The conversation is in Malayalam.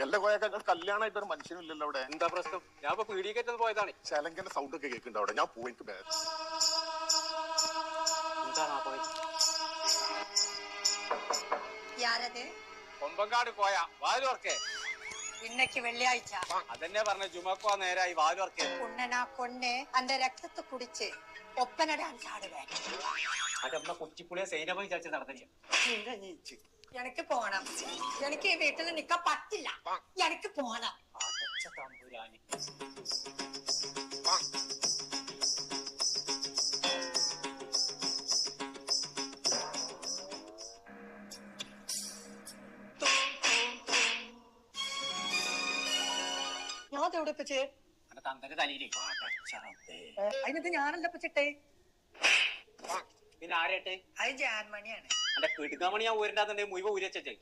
എല്ലാ കോയൊക്കെ കല്യാണമായിട്ട് ഒരു മനുഷ്യനില്ലല്ലോ അവിടെ. എന്താ പ്രശ്നം? ഞാൻ ഇപ്പൊ പീഡിയക്കേറ്റത് പോയതാണ്. ചെലങ്കന്റെ സൗണ്ട് ഒക്കെ കേൾക്കുന്നുണ്ട് അവിടെ. ഞാൻ പോയിട്ട് കൊമ്പങ്കാട് കോയ വാലുവർക്കേ. ഇന്നക്ക് വെള്ളിയാഴ്ച അതെന്നെ പറഞ്ഞ ജുമക്കോ നേരായി വാലുവർക്കേ. ഉണ്ണനാ കൊന്നെ അന്റെ രക്തത്തെ കുടിച്ച് ഒപ്പന ഡാൻസ് ആടുവേ. അമ്മ കൊച്ചിപ്പുളിയെ സൈനമായി ചാച്ച നടന്നില്ല. എനിക്ക് പോണം. എനിക്ക് ഈ വീട്ടിൽ നിക്കാൻ പറ്റില്ല. എനിക്ക് പോണം. തമ്പുരാന് ഞാൻ എവിടെ പച്ചേ തന്തന്റെ തലയിലേക്ക് അതിനത് ഞാനല്ല പച്ചിട്ടെ. പിന്നെ ആരേട്ടെ? അത് ജാൻമണിയാണ്. എന്റെ കിടുക്കാമണി ഞാൻ ഊരണ്ടാന്നുണ്ടെ മുഴുവൻ ഊരച്ചേ.